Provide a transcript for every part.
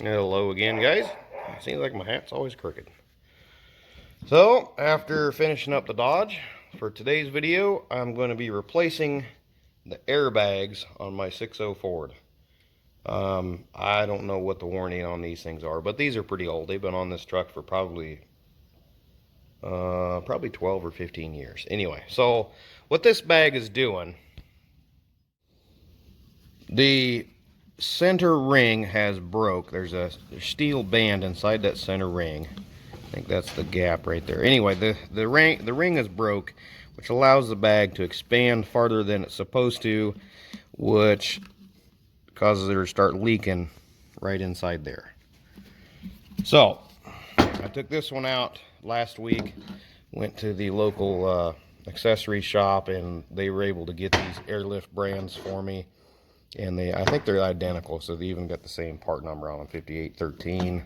Hello again, guys. Seems like my hat's always crooked. So, after finishing up the Dodge, for today's video, I'm going to be replacing the airbags on my 6.0 Ford. I don't know what the warranty on these things are, but these are pretty old. They've been on this truck for probably 12 or 15 years. Anyway, so what this bag is doing, the center ring has broke. There's a steel band inside that center ring. I think that's the gap right there. Anyway, the ring is broke, which allows the bag to expand farther than it's supposed to, which causes it to start leaking right inside there. So I took this one out last week, went to the local accessory shop, and they were able to get these Airlift brands for me. And I think they're identical, so they even got the same part number on them, 5813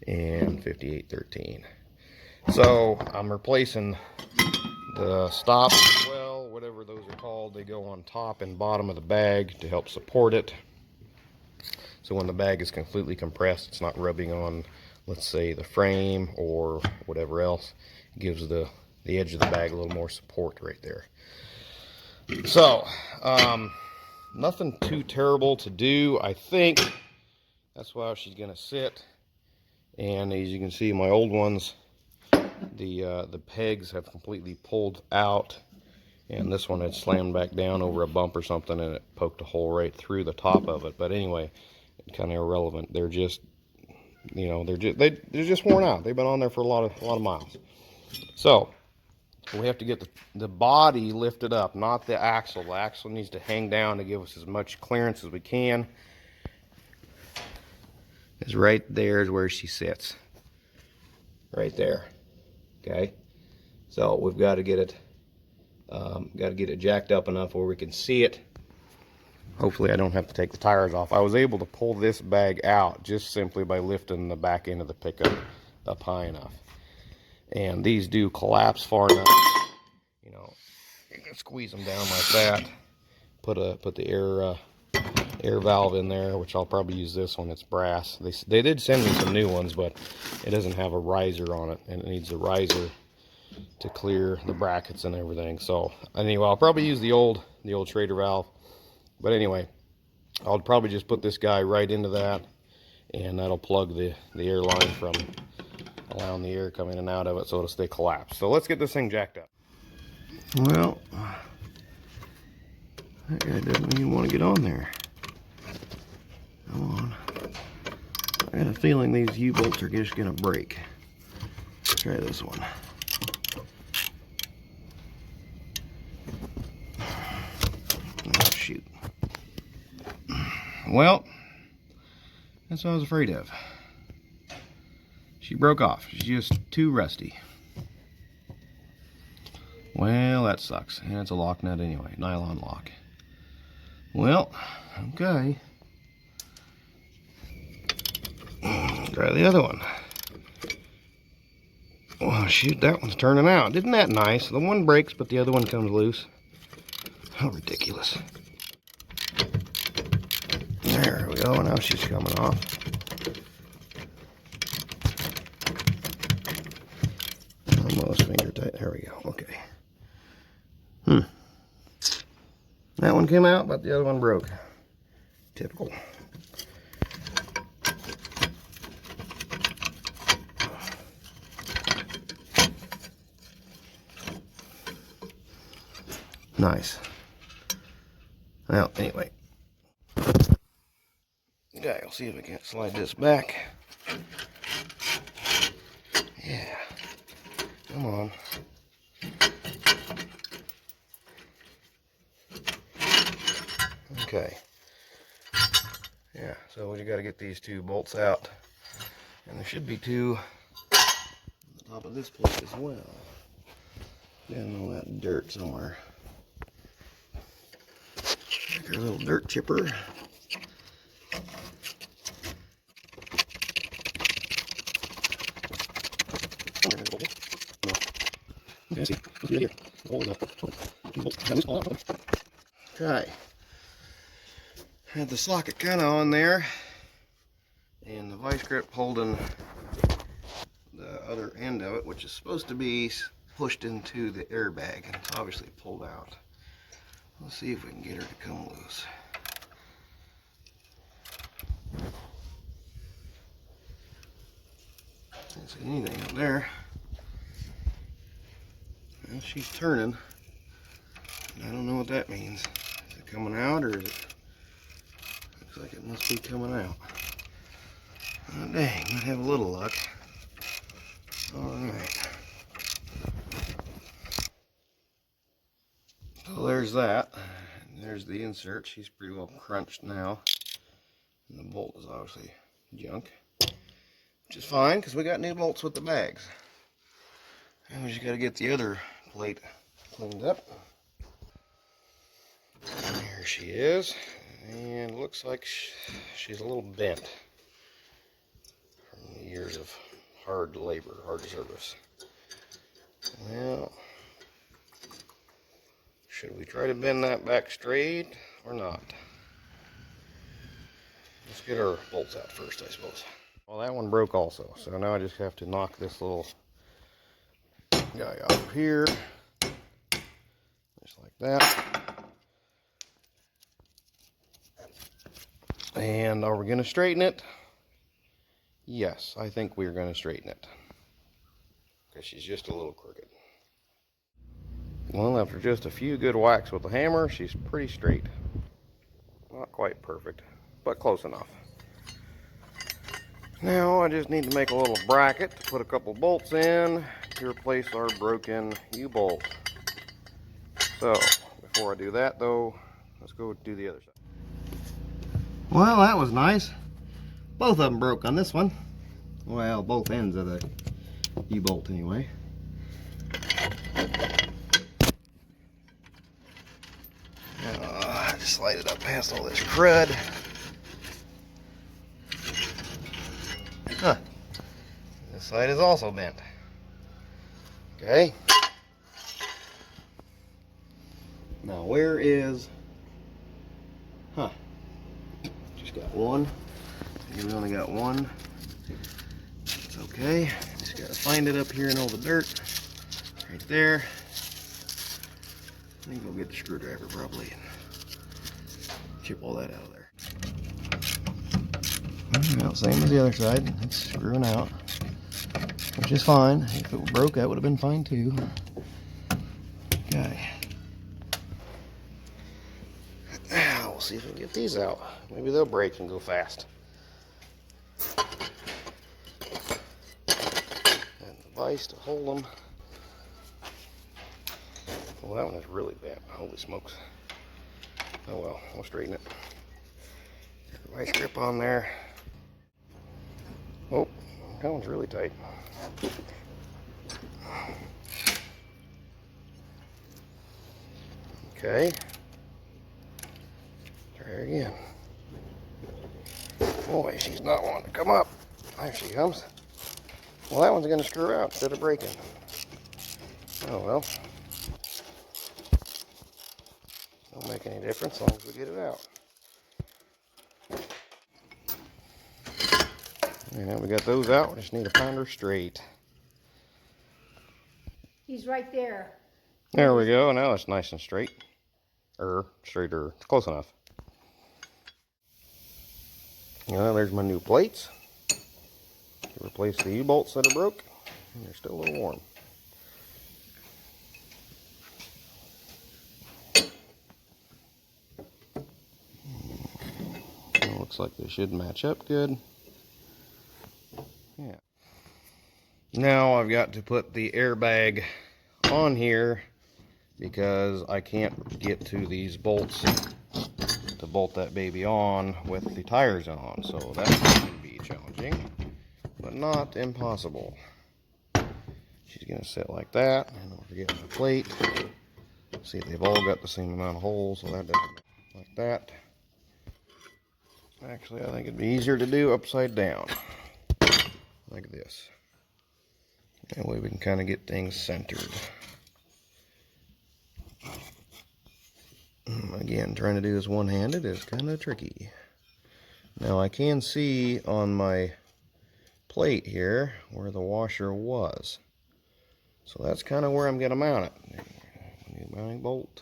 and 5813. So I'm replacing the stops as well, whatever those are called. They go on top and bottom of the bag to help support it. So when the bag is completely compressed, it's not rubbing on, let's say, the frame or whatever else. It gives the edge of the bag a little more support right there. So, nothing too terrible to do, I think. That's why she's gonna sit. And as you can see, my old ones, the pegs have completely pulled out, and this one had slammed back down over a bump or something, and it poked a hole right through the top of it. But anyway, kind of irrelevant. They're just, you know, they're just worn out. They've been on there for a lot of miles. So we have to get the body lifted up, not the axle. The axle needs to hang down to give us as much clearance as we can. Is right there is where she sits. Right there. Okay. So we've got to get it jacked up enough where we can see it. Hopefully I don't have to take the tires off. I was able to pull this bag out just simply by lifting the back end of the pickup up high enough. And these do collapse far enough. You know, you can squeeze them down like that. Put the air valve in there, which I'll probably use this one. It's brass. They did send me some new ones, but it doesn't have a riser on it, and it needs a riser to clear the brackets and everything. So anyway, I'll probably use the old Schrader valve. But anyway, I'll probably just put this guy right into that, and that'll plug the air line from allowing the air come in and out of it so it'll stay collapsed. So let's get this thing jacked up. Well, that guy doesn't even want to get on there. Come on. I got a feeling these U-bolts are just going to break. Let's try this one. Oh, shoot. Well, that's what I was afraid of. She broke off. She's just too rusty. Well, that sucks. And it's a lock nut anyway. Nylon lock. Well, okay. Try the other one. Oh, shoot, that one's turning out. Isn't that nice? The one breaks, but the other one comes loose. How ridiculous. There we go. Now she's coming off. Almost finger tight. There we go. Okay. That one came out, but the other one broke. Typical. Nice. Well, anyway. Okay, I'll see if I can't slide this back. Yeah. Come on. Okay. Yeah, so we got to get these two bolts out. And there should be two on the top of this plate as well. Down all that dirt somewhere. Take our little dirt chipper. Okay. Had the socket kind of on there, and the vice grip holding the other end of it, which is supposed to be pushed into the airbag, and it's obviously pulled out. Let's see if we can get her to come loose. Can't see anything up there. Well, she's turning. I don't know what that means. Is it coming out, or is it? Looks like it must be coming out. Oh, dang, might have a little luck. Alright. So there's that. There's the insert. She's pretty well crunched now. And the bolt is obviously junk. Which is fine, because we got new bolts with the bags. And we just got to get the other plate cleaned up. And here she is. And looks like she's a little bent from years of hard labor, hard service. Well, should we try to bend that back straight or not? Let's get our bolts out first, I suppose. Well, that one broke also, so now I just have to knock this little guy off here, just like that. And are we going to straighten it? Yes, I think we're going to straighten it, because she's just a little crooked. Well, after just a few good whacks with the hammer, she's pretty straight. Not quite perfect, but close enough. Now I just need to make a little bracket to put a couple bolts in to replace our broken U-bolt. So, before I do that though, let's go do the other side. Well, that was nice. Both of them broke on this one. Well, both ends of the U-bolt anyway. I just slide it up past all this crud. Huh. This side is also bent. Okay. Now where is... Huh. Just got one. We only got one. It's okay. Just gotta find it up here in all the dirt. Right there. I think we'll get the screwdriver probably and chip all that out of there. Well, same as the other side. It's screwing out, which is fine. If it broke, that would have been fine too. Okay. Now we'll see if we can get these out. Maybe they'll break and go fast. And the vise to hold them. Well, that one is really bad. Holy smokes. Oh well, we'll straighten it. Vice grip on there. Oh, that one's really tight. Okay. Try her again. Boy, she's not wanting to come up. There she comes. Well, that one's going to screw out instead of breaking. Oh well. Don't make any difference as long as we get it out. And now we got those out. We just need to find her straight. He's right there. There we go. Now it's nice and straight. Straighter. It's close enough. Well, there's my new plates. Replace the U-bolts that are broke. And they're still a little warm. Looks like they should match up good. Yeah. Now I've got to put the airbag on here because I can't get to these bolts to bolt that baby on with the tires on. So that's going to be challenging, but not impossible. She's going to sit like that, and don't forget my plate. See, they've all got the same amount of holes, so that doesn't like that. Actually, I think it'd be easier to do upside down, like this. That way we can kind of get things centered. Again, trying to do this one-handed is kind of tricky. Now I can see on my plate here where the washer was. So that's kind of where I'm going to mount it. New mounting bolt.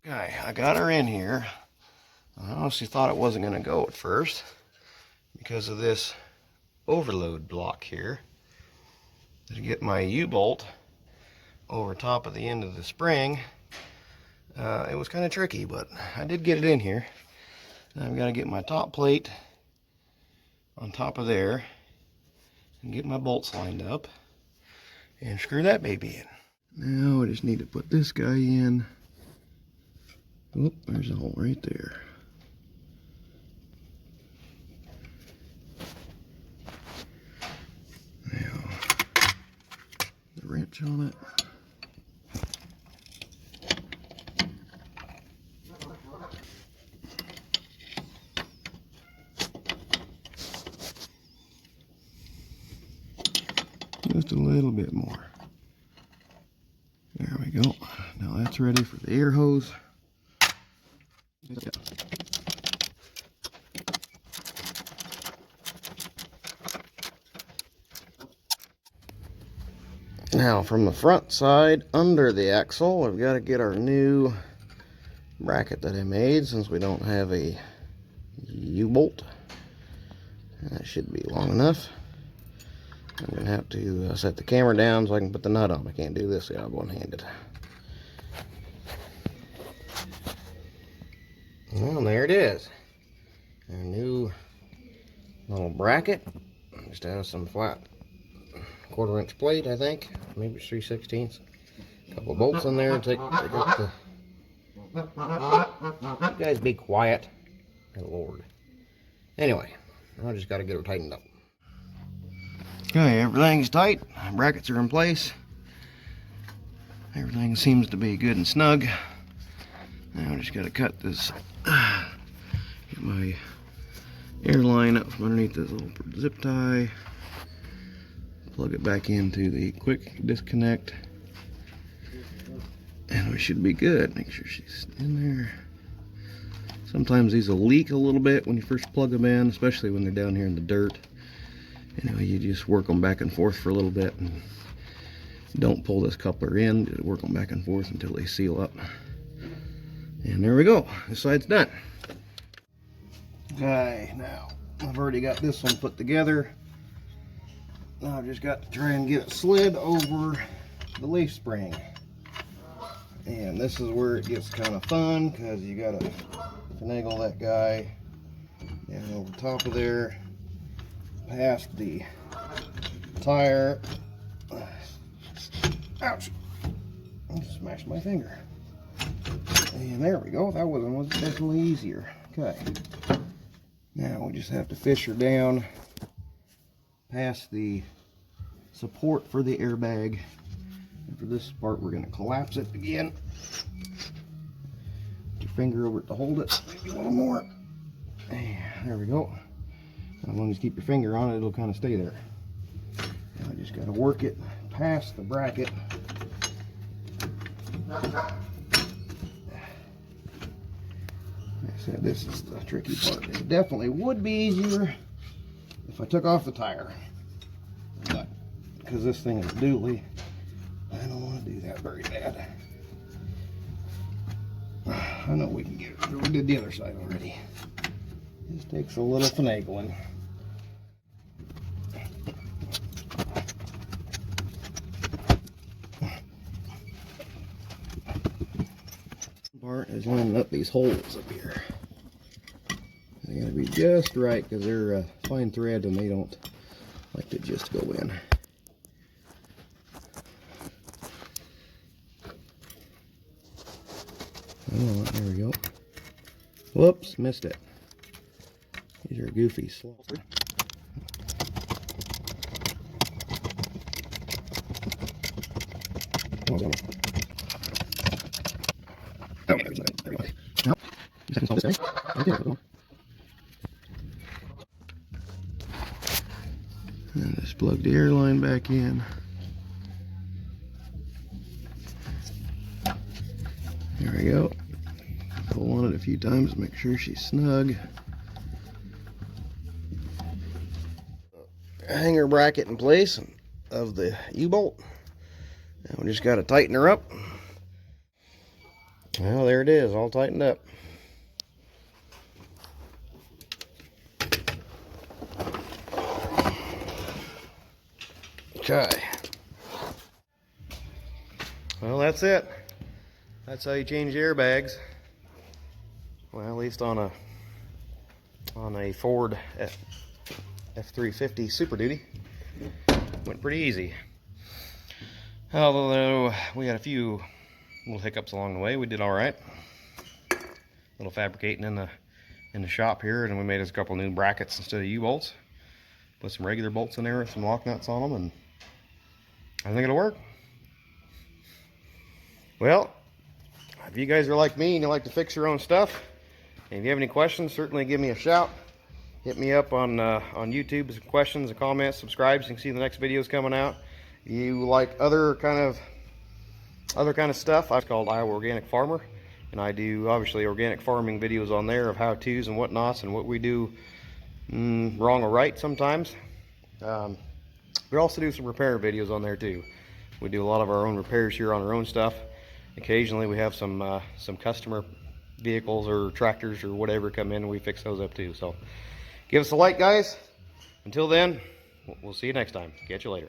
Okay, I got her in here. I honestly thought it wasn't going to go at first because of this overload block here. To get my U-bolt over top of the end of the spring, it was kind of tricky, but I did get it in here. Now I've got to get my top plate on top of there and get my bolts lined up and screw that baby in. Now I just need to put this guy in. Oop, there's a hole right there. Now, the wrench on it. Just a little bit more. There we go. Now that's ready for the air hose. Now from the front side under the axle, we've got to get our new bracket that I made since we don't have a U-bolt. That should be long enough. I'm going to have to set the camera down so I can put the nut on. I can't do this out one-handed. Well, there it is. A new little bracket. Just has some flat 1/4 inch plate, I think. Maybe it's 3/16. A couple of bolts in there. Take up the... You guys be quiet. Good Lord. Anyway, I just got to get her tightened up. Okay, everything's tight. Brackets are in place. Everything seems to be good and snug. Now I just got to cut this, get my air line up from underneath this little zip tie. Plug it back into the quick disconnect. And we should be good. Make sure she's in there. Sometimes these will leak a little bit when you first plug them in, especially when they're down here in the dirt. Anyway, you just work them back and forth for a little bit and don't pull this coupler in. Just work them back and forth until they seal up. And there we go. This side's done. Okay, now I've already got this one put together. Now I've just got to try and get it slid over the leaf spring. And this is where it gets kind of fun because you got to finagle that guy down over top of there, past the tire. Ouch! I just smashed my finger. And there we go. That one was definitely easier. Okay. Now we just have to fish her down past the support for the airbag. And for this part, we're going to collapse it again. Put your finger over it to hold it. Maybe a little more. There we go. As long as you keep your finger on it, it'll kind of stay there. Now I just got to work it past the bracket. Like I said, this is the tricky part. It definitely would be easier if I took off the tire. But because this thing is dually, I don't want to do that very bad. I know we can get it. We did the other side already. This takes a little finagling. Part is lining up these holes up here. They gotta be just right because they're fine thread and they don't like to just go in. Oh, there we go. Whoops, missed it. These are goofy slots. Oh, there we go. Now, you can solve this guy. Right there. Just plug the air line back in. There we go. Pull on it a few times to make sure she's snug. Hanger bracket in place of the U-bolt. Now we just got to tighten her up. Well, there it is, all tightened up. Okay. Well, that's it. That's how you change the airbags. Well, at least on a Ford F350 Super Duty. Went pretty easy. Although we had a few little hiccups along the way, we did all right. A little fabricating in the shop here, and we made us a couple new brackets instead of U-bolts. Put some regular bolts in there with some lock nuts on them, and I think it'll work. Well, if you guys are like me and you like to fix your own stuff, and if you have any questions, certainly give me a shout. Hit me up on YouTube with some questions and comments, subscribe so you can see the next videos coming out. You like other kind of stuff, I'm called Iowa Organic Farmer, and I do obviously organic farming videos on there of how-tos and whatnots and what we do wrong or right sometimes. We also do some repair videos on there too. We do a lot of our own repairs here on our own stuff. Occasionally we have some customer vehicles or tractors or whatever come in, and we fix those up too. So give us a like, guys. Until then, we'll see you next time. Catch you later.